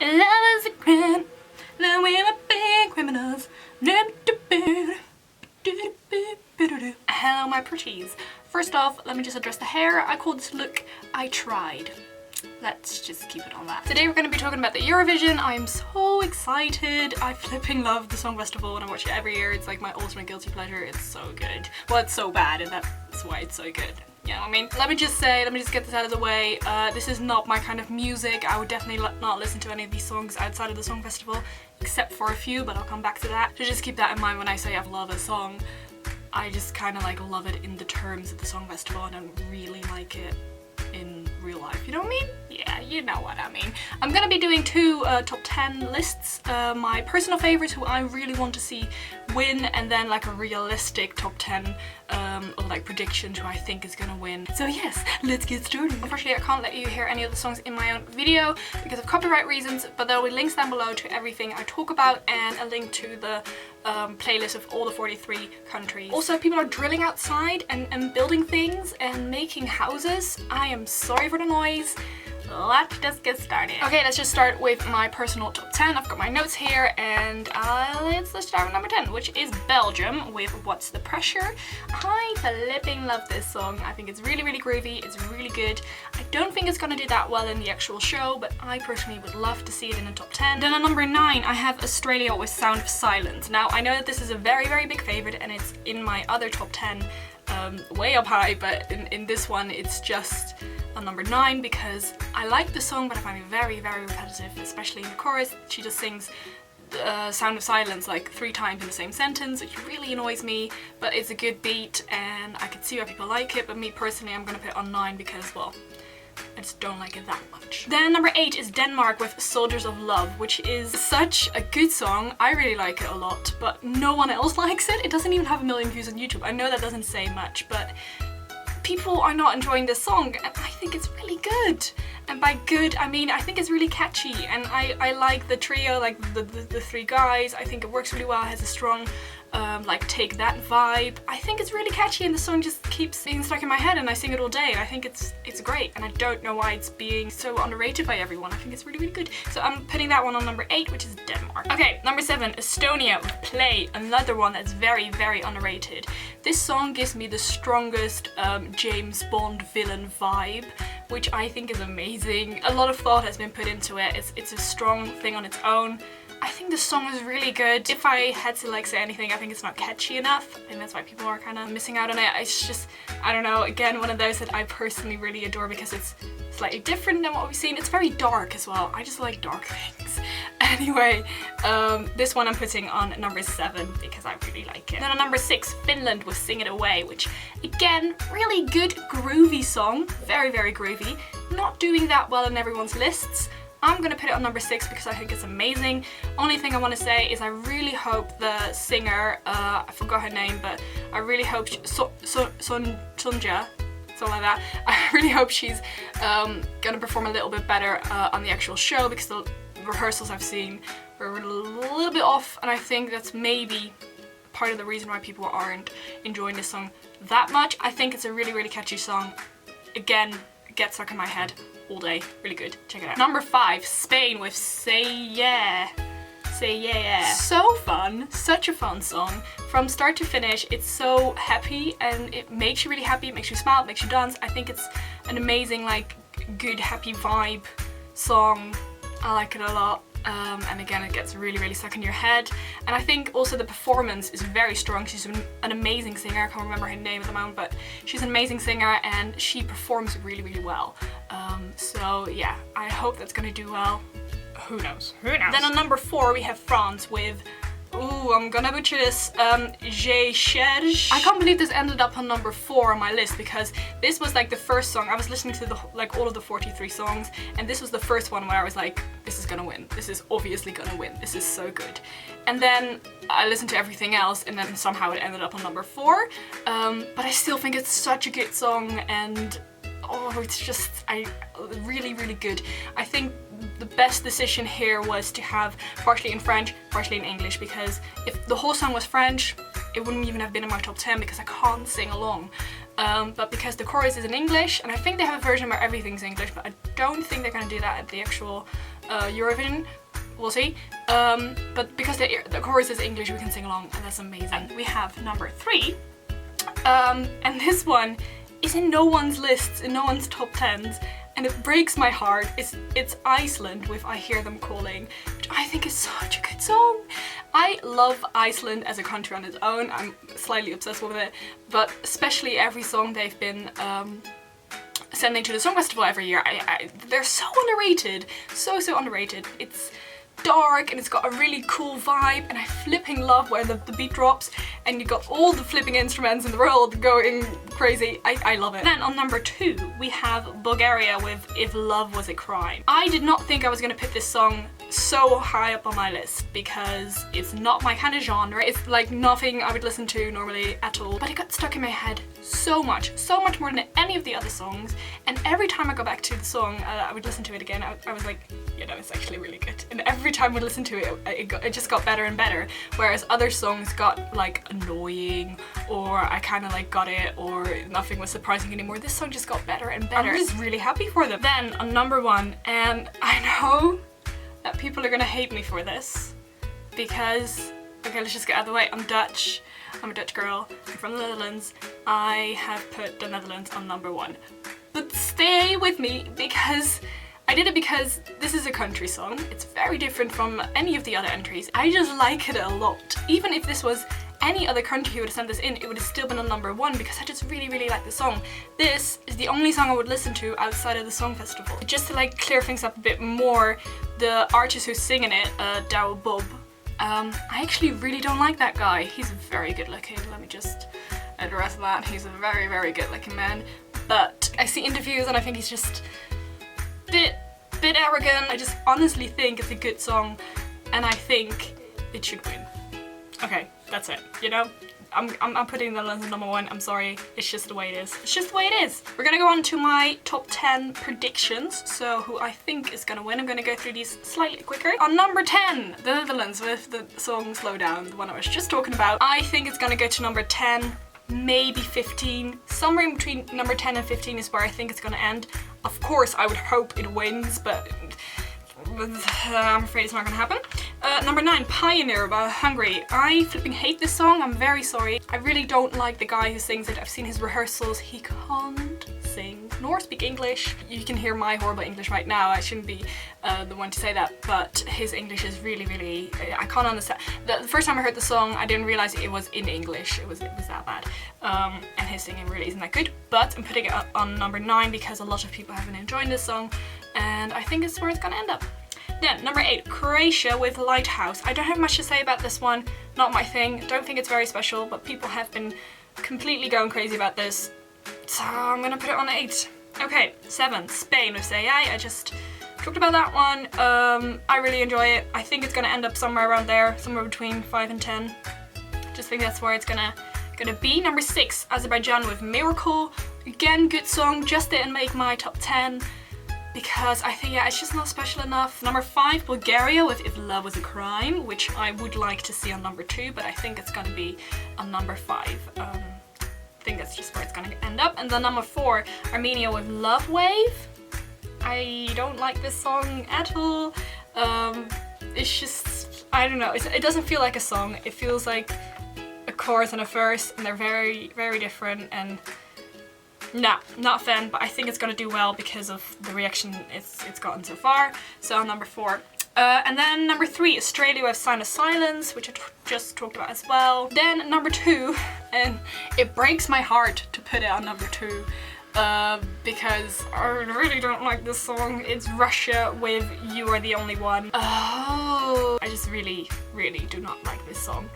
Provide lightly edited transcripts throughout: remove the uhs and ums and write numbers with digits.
Love is a crime, then we are big criminals. Hello my pretties. First off, let me just address the hair. I call this look I tried. Let's just keep it on that. Today we're going to be talking about the Eurovision. I'm so excited. I flipping love the Song Festival and I watch it every year. It's like my ultimate guilty pleasure. It's so good. Well, it's so bad and that's why it's so good. You know what I mean? Let me just get this out of the way. This is not my kind of music. I would definitely not listen to any of these songs outside of the Song Festival, except for a few, but I'll come back to that. So just keep that in mind when I say I love a song. I just kind of like love it in the terms of the Song Festival and I don't really like it in real life. You know what I mean? Yeah, you know what I mean. I'm gonna be doing two top 10 lists. My personal favorites who I really want to see win, and then like a realistic top 10 of like predictions who I think is gonna win. So yes, let's get started. Unfortunately, I can't let you hear any of the songs in my own video because of copyright reasons, but there will be links down below to everything I talk about and a link to the playlist of all the 43 countries. Also, people are drilling outside and building things and making houses. I am sorry for the noise. Let's just get started. Okay, let's just start with my personal top 10. I've got my notes here and let's start with number 10, which is Belgium with What's the Pressure. I flipping love this song. I think it's really, really groovy. It's really good. I don't think it's gonna do that well in the actual show, but I personally would love to see it in the top 10. Then at number 9, I have Australia with Sound of Silence. Now, I know that this is a very, very big favorite and it's in my other top 10 way up high, but in this one, it's just on number 9 because I like the song, but I find it very, very repetitive, especially in the chorus. She just sings Sound of Silence like 3 times in the same sentence, which really annoys me, but it's a good beat and I can see why people like it, but me personally, I'm gonna put it on 9 because, well, I just don't like it that much. Then number 8 is Denmark with Soldiers of Love, which is such a good song. I really like it a lot, but no one else likes it. It doesn't even have 1 million views on YouTube. I know that doesn't say much, but people are not enjoying this song and I think it's really good. And by good, I mean I think it's really catchy and I like the trio, like the 3 guys. I think it works really well. It has a strong like Take That vibe. I think it's really catchy and the song just keeps being stuck in my head and I sing it all day and I think it's great and I don't know why it's being so underrated by everyone. I think it's really, really good. So I'm putting that one on number 8, which is Denmark. Okay, number 7, Estonia with Play, another one that's very, very underrated. This song gives me the strongest James Bond villain vibe, which I think is amazing. A lot of thought has been put into it. It's a strong thing on its own. I think the song is really good. If I had to like say anything, I think it's not catchy enough. I think that's why people are kind of missing out on it. It's just, I don't know, again, one of those that I personally really adore because it's slightly different than what we've seen. It's very dark as well. I just like dark things. Anyway, this one I'm putting on number 7 because I really like it. Then on number 6, Finland with Sing It Away, which again, really good groovy song. Very, very groovy. Not doing that well in everyone's lists. I'm gonna put it on number 6 because I think it's amazing. Only thing I want to say is I really hope the singer, I forgot her name, but I really hope Sonja, something like that. I really hope she's gonna perform a little bit better on the actual show because the rehearsals I've seen were a little bit off and I think that's maybe part of the reason why people aren't enjoying this song that much. I think it's a really, really catchy song. Again, it gets stuck in my head all day. Really good. Check it out. Number 5, Spain with Say Yeah. Say Yeah. So fun. Such a fun song. From start to finish, it's so happy and it makes you really happy. It makes you smile. It makes you dance. I think it's an amazing, like, good, happy vibe song. I like it a lot. And again, it gets really, really stuck in your head. And I think also the performance is very strong. She's an amazing singer. I can't remember her name at the moment, but she's an amazing singer and she performs really, really well. So yeah, I hope that's gonna do well. Who knows? Who knows? Then on number 4, we have France with, ooh, I'm gonna butcher this, Cherché. I can't believe this ended up on number 4 on my list because this was like the first song. I was listening to all of the 43 songs and this was the first one where I was like, this is gonna win. This is obviously gonna win. This is so good. And then I listened to everything else and then somehow it ended up on number 4. But I still think it's such a good song and oh, it's just, really, really good. I think the best decision here was to have partially in French, partially in English, because if the whole song was French, it wouldn't even have been in my top 10 because I can't sing along. but because the chorus is in English, and I think they have a version where everything's English, but I don't think they're gonna do that at the actual Eurovision. We'll see. But because the chorus is English, we can sing along, and that's amazing. We have number 3, and this one is in no one's lists, in no one's top 10s, and it breaks my heart. It's Iceland with I Hear Them Calling, which I think is such a good song. I love Iceland as a country on its own. I'm slightly obsessed with it, but especially every song they've been sending to the Song Festival every year. They're so underrated, so underrated. It's dark and it's got a really cool vibe, and I flipping love where the beat drops and you got all the flipping instruments in the world going crazy. I love it. Then on number 2 we have Bulgaria with If Love Was a Crime. I did not think I was gonna put this song so high up on my list because it's not my kind of genre. It's like nothing I would listen to normally at all, but it got stuck in my head so much more than any of the other songs, and every time I go back to the song I would listen to it again. I was like, you know, it's actually really good, and every time I listened to it it just got better and better, whereas other songs got like annoying, or I kind of like got it, or nothing was surprising anymore. This song just got better and better. I'm just really happy for them. Then on number 1, and I know that people are gonna hate me for this because, okay, let's just get out of the way. I'm Dutch. I'm a Dutch girl. I'm from the Netherlands. I have put the Netherlands on number 1. But stay with me because I did it because this is a country song. It's very different from any of the other entries. I just like it a lot. Even if this was any other country who would have sent this in, it would have still been on number 1 because I just really like the song. This is the only song I would listen to outside of the Song Festival. Just to like clear things up a bit more, the artist who's singing it, Douwe Bob, I actually really don't like that guy. He's very good looking, let me just address that. He's a very good looking man, but I see interviews and I think he's just bit arrogant. I just honestly think it's a good song and I think it should win. Okay, that's it, you know? I'm putting the Netherlands at number 1, I'm sorry, it's just the way it is. It's just the way it is. We're gonna go on to my top 10 predictions, so who I think is gonna win. I'm gonna go through these slightly quicker. On number 10, the Netherlands with the song Slow Down, the one I was just talking about. I think it's gonna go to number 10, maybe 15. Somewhere in between number 10 and 15 is where I think it's gonna end. Of course, I would hope it wins, but I'm afraid it's not gonna happen. Number 9, Pioneer by Hungary. I flipping hate this song, I'm very sorry. I really don't like the guy who sings it. I've seen his rehearsals, he can't sing nor speak English. You can hear my horrible English right now, I shouldn't be the one to say that, but his English is really, I can't understand. The first time I heard the song, I didn't realize it was in English, it was that bad. And his singing really isn't that good, but I'm putting it on number 9 because a lot of people have been enjoying this song, and I think it's where it's gonna end up. Then, number 8, Croatia with Lighthouse. I don't have much to say about this one, not my thing. Don't think it's very special, but people have been completely going crazy about this, so I'm gonna put it on 8. Okay, 7, Spain with Heyy. I just talked about that one. I really enjoy it. I think it's gonna end up somewhere around there, somewhere between 5 and 10. Just think that's where it's gonna be. Number 6, Azerbaijan with Miracle. Again, good song, just didn't make my top 10. Because I think, yeah, it's just not special enough. Number 5, Bulgaria with If Love Was a Crime, which I would like to see on number 2, but I think it's gonna be on number 5. I think that's just where it's gonna end up. And then number 4, Armenia with LoveWave. I don't like this song at all. It's just, I don't know, it doesn't feel like a song. It feels like a chorus and a verse, and they're very different, and nah, not a fan, but I think it's gonna do well because of the reaction it's gotten so far. So number 4. And then number 3, Australia with Sign of Silence, which I just talked about as well. Then number 2, and it breaks my heart to put it on number 2, because I really don't like this song. It's Russia with You Are the Only One. Oh, I just really do not like this song.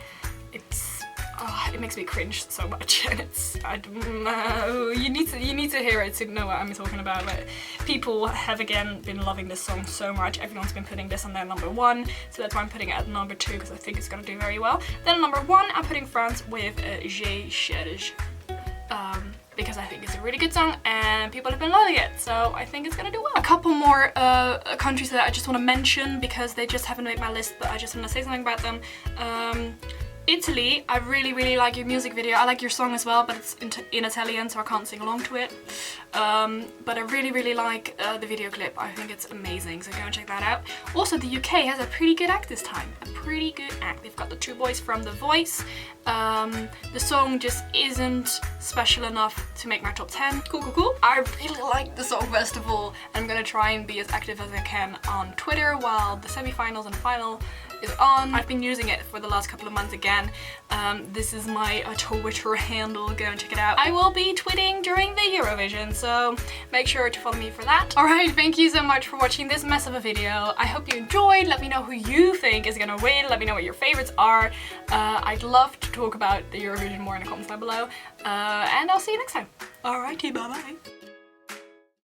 It makes me cringe so much, and I don't know. You need to hear it to know what I'm talking about. But people have again been loving this song so much. Everyone's been putting this on their number 1, so that's why I'm putting it at number 2 because I think it's gonna do very well. Then number 1, I'm putting France with Cherché, because I think it's a really good song and people have been loving it, so I think it's gonna do well. A couple more countries that I just want to mention because they just haven't made my list, but I just want to say something about them. Italy, I really like your music video. I like your song as well, but it's in Italian, so I can't sing along to it. But I really like the video clip. I think it's amazing, so go and check that out. Also, the UK has a pretty good act this time. A pretty good act. They've got the two boys from The Voice. The song just isn't special enough to make my top 10. Cool. I really like the song festival. I'm gonna try and be as active as I can on Twitter while the semi-finals and final is on. I've been using it for the last couple of months again. This is my Twitter handle, go and check it out. I will be tweeting during the Eurovision, so make sure to follow me for that. Alright, thank you so much for watching this mess of a video. I hope you enjoyed. Let me know who you think is gonna win. Let me know what your favorites are. I'd love to talk about the Eurovision more in the comments down below. And I'll see you next time. Alrighty, bye bye.